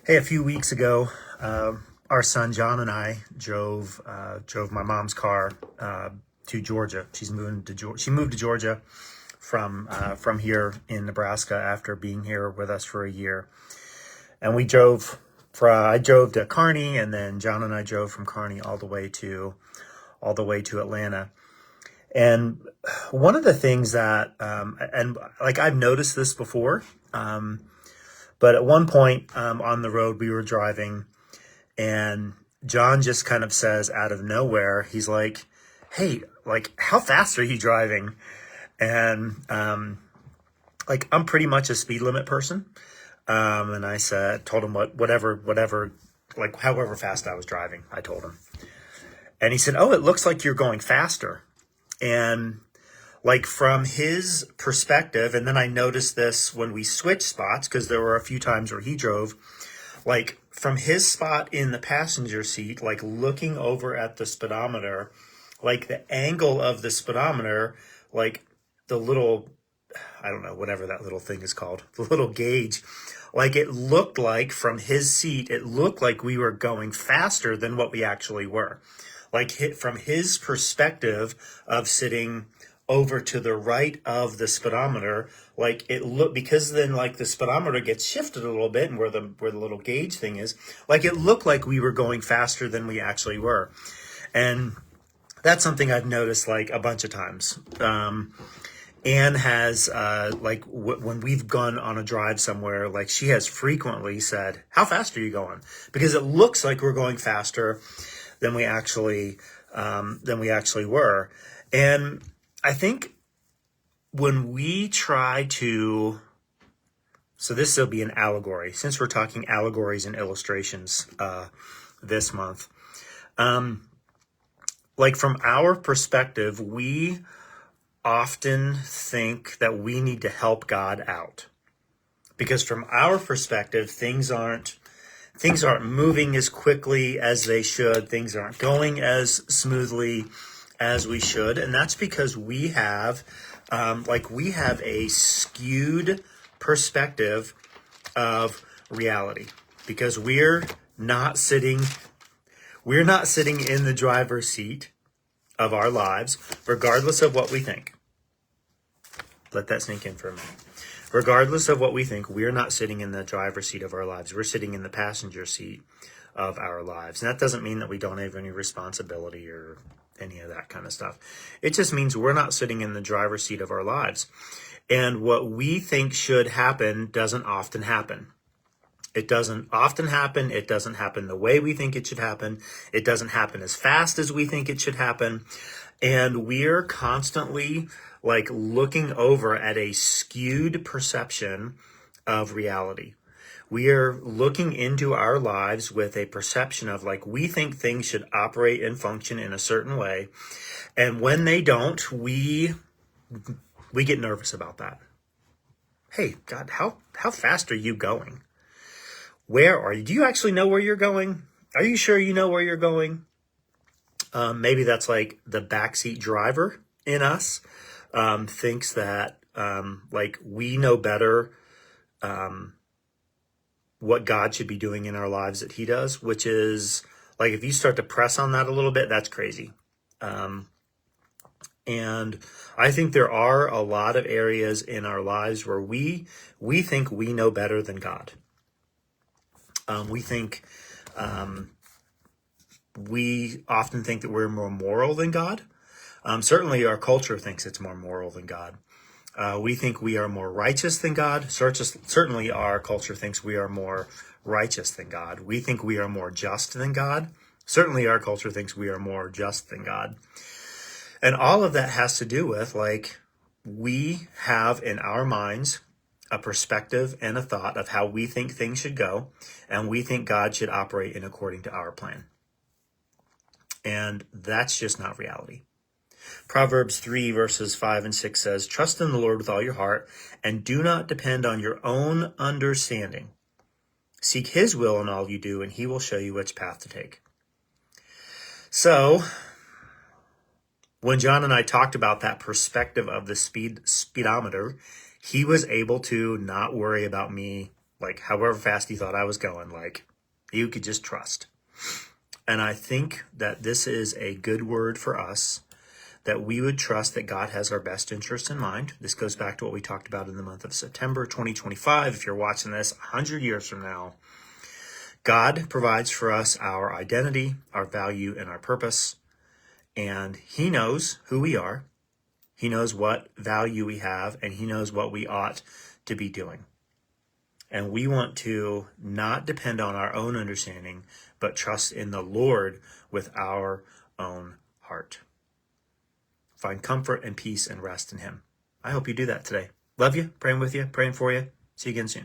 Hey, a few weeks ago, our son John and I drove my mom's car to Georgia. She moved to Georgia from here in Nebraska after being here with us for a year, and I drove to Kearney, and then John and I drove from Kearney all the way to Atlanta. And one of the things that and like I've noticed this before. But at one point on the road, we were driving, and John just kind of says out of nowhere, he's like, "Hey, like, how fast are you driving?" And like, I'm pretty much a speed limit person. And told him whatever, like, however fast I was driving, I told him. And he said, "Oh, it looks like you're going faster." And like from his perspective, and then I noticed this when we switched spots, because there were a few times where he drove, like from his spot in the passenger seat, like looking over at the speedometer, like the angle of the speedometer, like the little, I don't know, whatever that little thing is called, the little gauge, like it looked like from his seat, it looked like we were going faster than what we actually were. Like from his perspective of sitting over to the right of the speedometer, like it looked, because then like the speedometer gets shifted a little bit, and where the little gauge thing is, like it looked like we were going faster than we actually were. And that's something I've noticed like a bunch of times. Anne has when we've gone on a drive somewhere, like she has frequently said, "How fast are you going?" Because it looks like we're going faster than we actually were. And I think when we try to, so this will be an allegory, since we're talking allegories and illustrations this month. Like from our perspective, we often think that we need to help God out. Because from our perspective, things aren't moving as quickly as they should. Things aren't going as smoothly as we should. And that's because we have a skewed perspective of reality, because we're not sitting in the driver's seat of our lives, regardless of what we think. Let that sink in for a minute. Regardless of what we think, we're not sitting in the driver's seat of our lives. We're sitting in the passenger seat of our lives. And that doesn't mean that we don't have any responsibility or any of that kind of stuff. It just means we're not sitting in the driver's seat of our lives. And what we think should happen doesn't often happen. It doesn't often happen. It doesn't happen the way we think it should happen. It doesn't happen as fast as we think it should happen. And we're constantly like looking over at a skewed perception of reality. We are looking into our lives with a perception of like, we think things should operate and function in a certain way. And when they don't, we get nervous about that. Hey, God, how fast are you going? Where are you? Do you actually know where you're going? Are you sure you know where you're going? Maybe that's like the backseat driver in us thinks that like we know better what God should be doing in our lives that he does, which is like, if you start to press on that a little bit, that's crazy. And I think there are a lot of areas in our lives where we think we know better than God. We often think that we're more moral than God. Certainly our culture thinks it's more moral than God. We think we are more righteous than God. Certainly our culture thinks we are more righteous than God. We think we are more just than God. Certainly our culture thinks we are more just than God. And all of that has to do with, like, we have in our minds a perspective and a thought of how we think things should go, and we think God should operate in according to our plan. And that's just not reality. Proverbs 3 verses 5 and 6 says, "Trust in the Lord with all your heart, and do not depend on your own understanding. Seek his will in all you do, and he will show you which path to take." So when John and I talked about that perspective of the speedometer, he was able to not worry about me like however fast he thought I was going, like you could just trust. And I think that this is a good word for us, that we would trust that God has our best interest in mind. This goes back to what we talked about in the month of September 2025. If you're watching this 100 years from now, God provides for us our identity, our value, and our purpose. And he knows who we are. He knows what value we have, and he knows what we ought to be doing. And we want to not depend on our own understanding, but trust in the Lord with our own heart. Find comfort and peace and rest in him. I hope you do that today. Love you, praying with you, praying for you. See you again soon.